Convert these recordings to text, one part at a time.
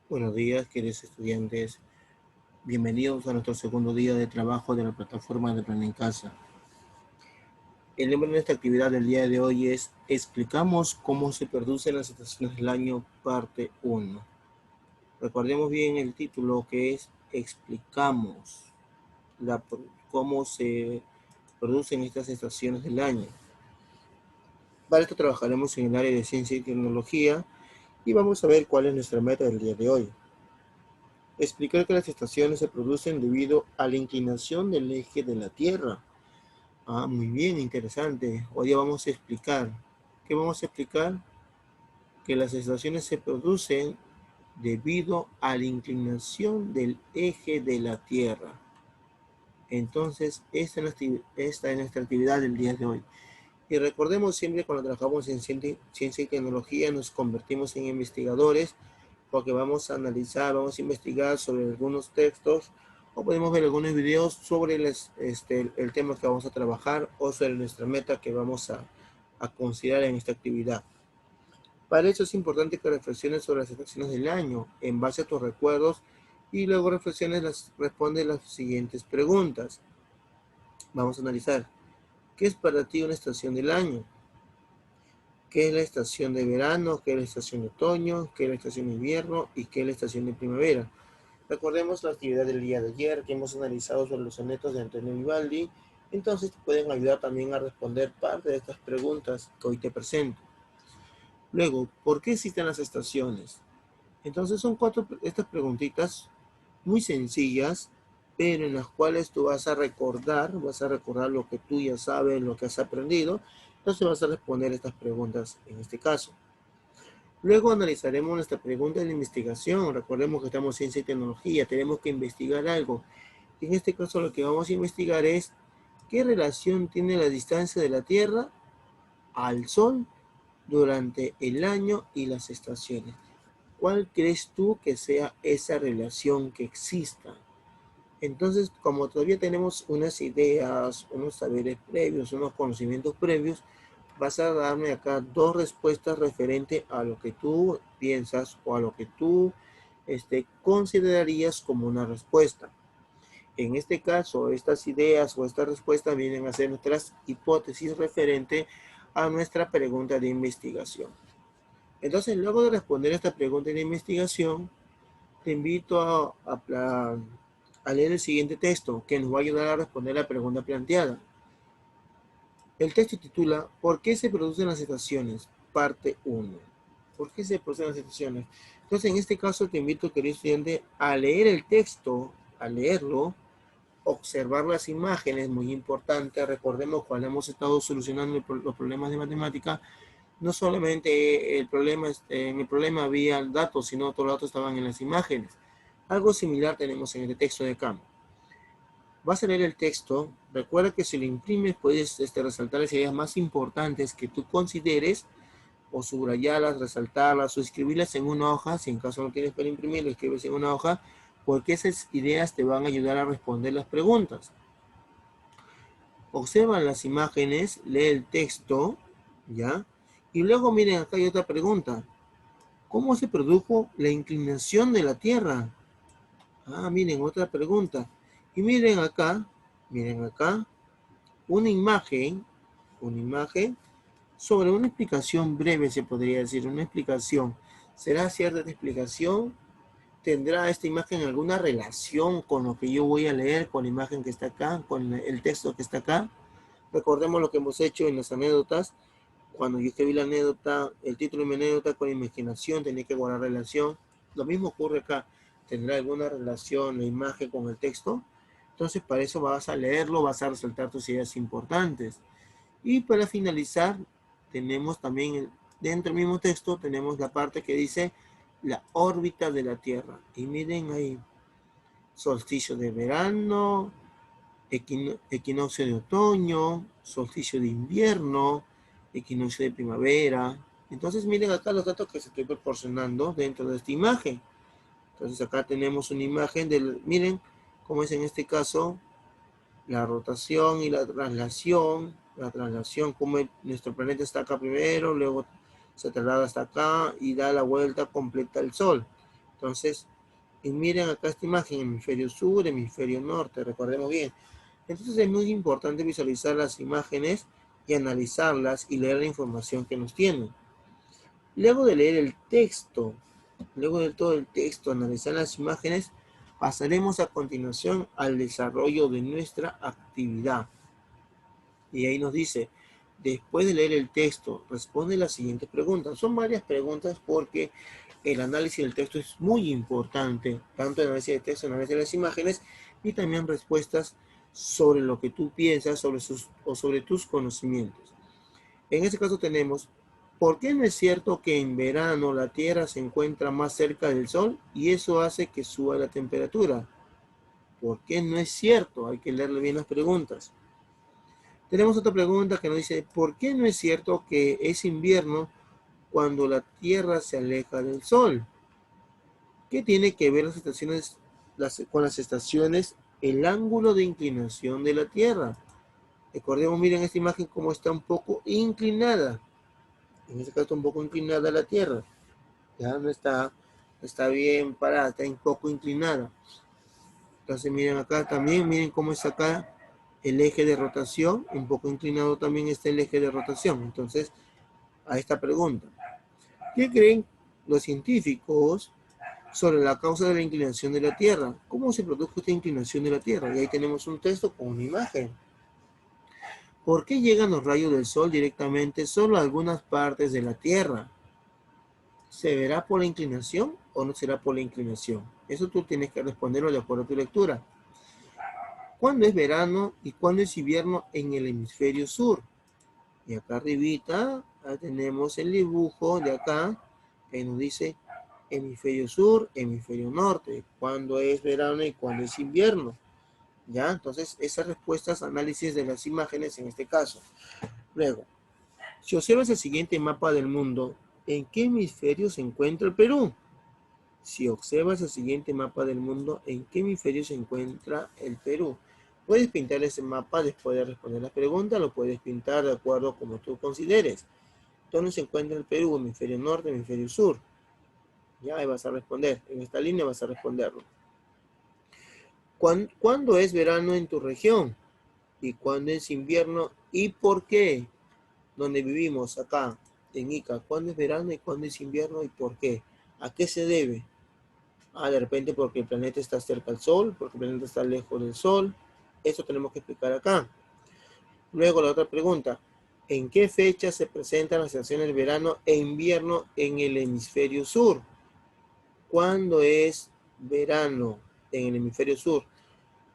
Buenos días, queridos estudiantes. Bienvenidos a nuestro segundo día de trabajo de la plataforma de Aprende en Casa. El nombre de esta actividad del día de hoy es Explicamos cómo se producen las estaciones del año, parte 1. Recordemos bien el título, que es Explicamos cómo se producen estas estaciones del año. Para esto trabajaremos en el área de ciencia y tecnología y vamos a ver cuál es nuestra meta del día de hoy. Explicar que las estaciones se producen debido a la inclinación del eje de la Tierra. Muy bien, interesante. Hoy día vamos a explicar. ¿Qué vamos a explicar? Que las estaciones se producen debido a la inclinación del eje de la Tierra. Entonces, esta es nuestra actividad del día de hoy. Y recordemos siempre cuando trabajamos en ciencia y tecnología nos convertimos en investigadores porque vamos a analizar, vamos a investigar sobre algunos textos o podemos ver algunos videos sobre el tema que vamos a trabajar o sobre nuestra meta que vamos a considerar en esta actividad. Para eso es importante que reflexiones sobre las estaciones del año en base a tus recuerdos y luego responde las siguientes preguntas. Vamos a analizar, ¿qué es para ti una estación del año? ¿Qué es la estación de verano? ¿Qué es la estación de otoño? ¿Qué es la estación de invierno? ¿Y qué es la estación de primavera? Recordemos la actividad del día de ayer que hemos analizado sobre los sonetos de Antonio Vivaldi. Entonces te pueden ayudar también a responder parte de estas preguntas que hoy te presento. Luego, ¿por qué existen las estaciones? Entonces son estas preguntitas muy sencillas, pero en las cuales tú vas a recordar lo que tú ya sabes, lo que has aprendido. Entonces vas a responder estas preguntas en este caso. Luego analizaremos nuestra pregunta de investigación. Recordemos que estamos en ciencia y tecnología, tenemos que investigar algo. En este caso lo que vamos a investigar es qué relación tiene la distancia de la Tierra al Sol durante el año y las estaciones. ¿Cuál crees tú que sea esa relación que exista? Entonces, como todavía tenemos unas ideas, unos saberes previos, unos conocimientos previos, vas a darme acá dos respuestas referente a lo que tú piensas o a lo que tú considerarías como una respuesta. En este caso, estas ideas o estas respuestas vienen a ser nuestras hipótesis referente a nuestra pregunta de investigación. Entonces, luego de responder esta pregunta de investigación, te invito a leer el siguiente texto que nos va a ayudar a responder la pregunta planteada. El texto titula ¿Por qué se producen las estaciones? Parte 1. ¿Por qué se producen las estaciones? Entonces, en este caso, te invito, querido estudiante, a leer el texto, a leerlo, observar las imágenes, muy importante. Recordemos cuando hemos estado solucionando los problemas de matemática, no solamente en el problema había datos, sino todos los datos estaban en las imágenes. Algo similar tenemos en el texto de campo. Vas a leer el texto, recuerda que si lo imprimes puedes resaltar las ideas más importantes que tú consideres o subrayarlas, resaltarlas o escribirlas en una hoja. Si en caso no tienes para imprimir, lo escribes en una hoja porque esas ideas te van a ayudar a responder las preguntas. Observa las imágenes, lee el texto, ¿ya? Y luego miren, acá hay otra pregunta. ¿Cómo se produjo la inclinación de la Tierra? Miren, otra pregunta. Y miren acá, una imagen sobre una explicación breve, se podría decir, una explicación. ¿Será cierta esta explicación? ¿Tendrá esta imagen alguna relación con lo que yo voy a leer, con la imagen que está acá, con el texto que está acá? Recordemos lo que hemos hecho en las anécdotas. Cuando yo escribí la anécdota, el título de mi anécdota con imaginación, tenía que guardar relación. Lo mismo ocurre acá. ¿Tendrá alguna relación la imagen con el texto? Entonces, para eso vas a leerlo, vas a resaltar tus ideas importantes. Y para finalizar, tenemos también, dentro del mismo texto, tenemos la parte que dice la órbita de la Tierra. Y miren ahí, solsticio de verano, equinoccio de otoño, solsticio de invierno, equinoccio de primavera. Entonces miren acá los datos que se estoy proporcionando dentro de esta imagen. Entonces acá tenemos una imagen miren cómo es en este caso la rotación y la traslación, como nuestro planeta está acá primero, luego se traslada hasta acá y da la vuelta completa al Sol. Entonces, y miren acá esta imagen, hemisferio sur, hemisferio norte, recordemos bien. Entonces es muy importante visualizar las imágenes y analizarlas y leer la información que nos tienen. Luego de leer el texto, luego de todo el texto, analizar las imágenes, pasaremos a continuación al desarrollo de nuestra actividad. Y ahí nos dice, después de leer el texto, responde las siguientes preguntas. Son varias preguntas porque el análisis del texto es muy importante, tanto el análisis del texto, el análisis de las imágenes y también respuestas sobre lo que tú piensas sobre tus conocimientos. En este caso tenemos, ¿por qué no es cierto que en verano la Tierra se encuentra más cerca del Sol y eso hace que suba la temperatura? ¿Por qué no es cierto? Hay que leerle bien las preguntas. Tenemos otra pregunta que nos dice, ¿por qué no es cierto que es invierno cuando la Tierra se aleja del Sol? ¿Qué tiene que ver con las estaciones el ángulo de inclinación de la Tierra? Recordemos, miren esta imagen cómo está un poco inclinada. En este caso está un poco inclinada la Tierra. Ya no está bien parada, está un poco inclinada. Entonces miren acá también, miren cómo está acá el eje de rotación, un poco inclinado también está el eje de rotación. Entonces, a esta pregunta, ¿qué creen los científicos sobre la causa de la inclinación de la Tierra? ¿Cómo se produjo esta inclinación de la Tierra? Y ahí tenemos un texto con una imagen. ¿Por qué llegan los rayos del Sol directamente solo a algunas partes de la Tierra? ¿Se verá por la inclinación o no será por la inclinación? Eso tú tienes que responderlo de acuerdo a tu lectura. ¿Cuándo es verano y cuándo es invierno en el hemisferio sur? Y acá arribita tenemos el dibujo de acá que nos dice hemisferio sur, hemisferio norte, cuándo es verano y cuándo es invierno. ¿Ya? Entonces, esas respuestas, análisis de las imágenes en este caso. Luego, si observas el siguiente mapa del mundo, ¿en qué hemisferio se encuentra el Perú? Si observas el siguiente mapa del mundo, ¿en qué hemisferio se encuentra el Perú? Puedes pintar ese mapa después de responder la pregunta, lo puedes pintar de acuerdo a como tú consideres. ¿Dónde se encuentra el Perú? Hemisferio norte, hemisferio sur. Ya ahí vas a responder. En esta línea vas a responderlo. ¿Cuándo es verano en tu región? ¿Y cuándo es invierno? ¿Y por qué? Donde vivimos, acá, en Ica. ¿Cuándo es verano y cuándo es invierno y por qué? ¿A qué se debe? De repente porque el planeta está cerca del Sol, porque el planeta está lejos del Sol. Eso tenemos que explicar acá. Luego la otra pregunta. ¿En qué fecha se presentan las estaciones de verano e invierno en el hemisferio sur? ¿Cuándo es verano en el hemisferio sur?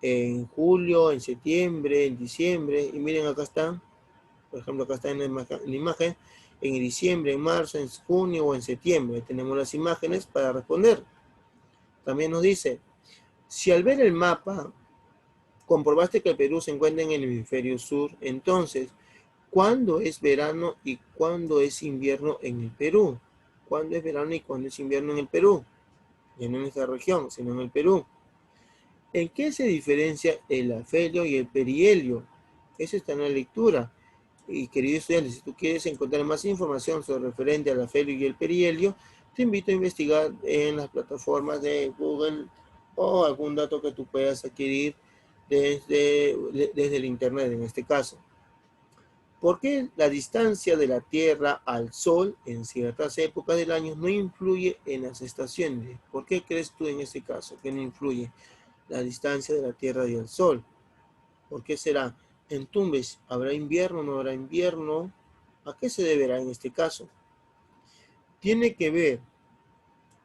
En julio, en septiembre, en diciembre. Y miren, acá están. Por ejemplo, acá está en la imagen. En diciembre, en marzo, en junio o en septiembre. Tenemos las imágenes para responder. También nos dice, si al ver el mapa comprobaste que el Perú se encuentra en el hemisferio sur, entonces, ¿cuándo es verano y cuándo es invierno en el Perú? ¿Cuándo es verano y cuándo es invierno en el Perú? Ya no en esta región, sino en el Perú. ¿En qué se diferencia el afelio y el perihelio? Eso está en la lectura. Y queridos estudiantes, si tú quieres encontrar más información sobre referente al afelio y el perihelio, te invito a investigar en las plataformas de Google o algún dato que tú puedas adquirir desde el Internet en este caso. ¿Por qué la distancia de la Tierra al Sol en ciertas épocas del año no influye en las estaciones? ¿Por qué crees tú en este caso que no influye la distancia de la Tierra y el Sol? ¿Por qué será? En Tumbes, ¿habrá invierno, no habrá invierno? ¿A qué se deberá en este caso? Tiene que ver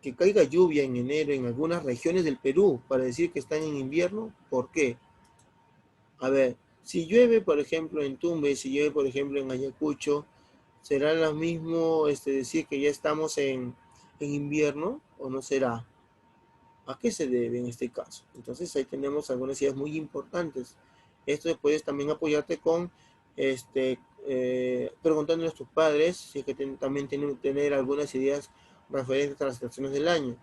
que caiga lluvia en enero en algunas regiones del Perú para decir que están en invierno. ¿Por qué? A ver, si llueve, por ejemplo, en Tumbes, si llueve, por ejemplo, en Ayacucho, ¿será lo mismo decir que ya estamos en invierno o no será? ¿A qué se debe en este caso? Entonces ahí tenemos algunas ideas muy importantes. Esto puedes también apoyarte con preguntándole a tus padres si es que también tienen tener algunas ideas referentes a las estaciones del año.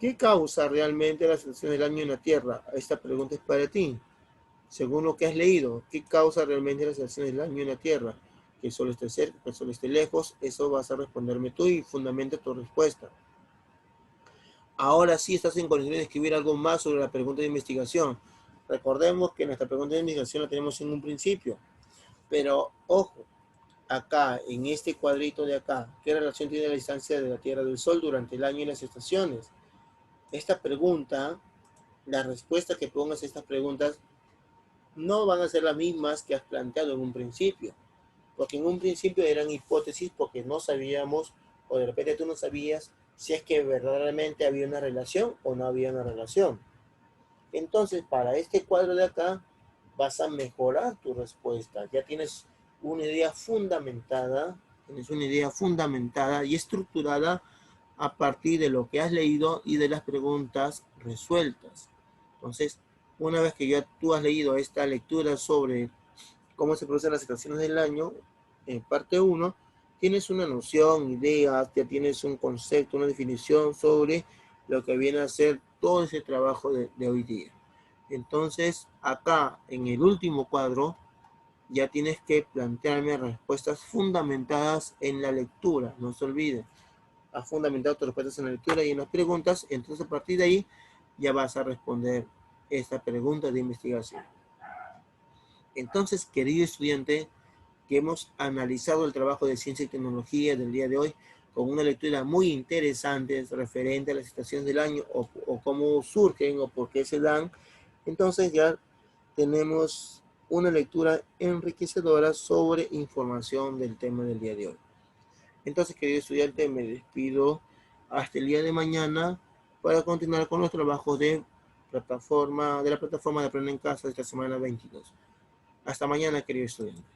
¿Qué causa realmente las estaciones del año en la Tierra? Esta pregunta es para ti. Según lo que has leído, ¿qué causa realmente las estaciones del año en la Tierra? Que el Sol esté cerca, que el Sol esté lejos, eso vas a responderme tú y fundamenta tu respuesta. Ahora sí estás en condiciones de escribir algo más sobre la pregunta de investigación. Recordemos que nuestra pregunta de investigación la tenemos en un principio, pero ojo, acá, en este cuadrito de acá, ¿qué relación tiene la distancia de la Tierra del Sol durante el año y las estaciones? Esta pregunta, las respuestas que pongas a estas preguntas no van a ser las mismas que has planteado en un principio, porque en un principio eran hipótesis porque no sabíamos, o de repente tú no sabías si es que verdaderamente había una relación o no había una relación. Entonces, para este cuadro de acá, vas a mejorar tu respuesta. Ya tienes una idea fundamentada y estructurada a partir de lo que has leído y de las preguntas resueltas. Entonces, una vez que ya tú has leído esta lectura sobre cómo se producen las estaciones del año, en parte 1, tienes una noción, ideas, ya tienes un concepto, una definición sobre lo que viene a ser todo ese trabajo de hoy día. Entonces, acá en el último cuadro, ya tienes que plantearme respuestas fundamentadas en la lectura, no se olvide. Has fundamentado tus respuestas en la lectura y en las preguntas, entonces a partir de ahí ya vas a responder esta pregunta de investigación. Entonces, querido estudiante, que hemos analizado el trabajo de ciencia y tecnología del día de hoy con una lectura muy interesante referente a las estaciones del año o cómo surgen o por qué se dan, entonces ya tenemos una lectura enriquecedora sobre información del tema del día de hoy. Entonces, querido estudiante, me despido hasta el día de mañana para continuar con los trabajos de la plataforma de Aprende en Casa de esta semana 22. Hasta mañana, querido estudiante.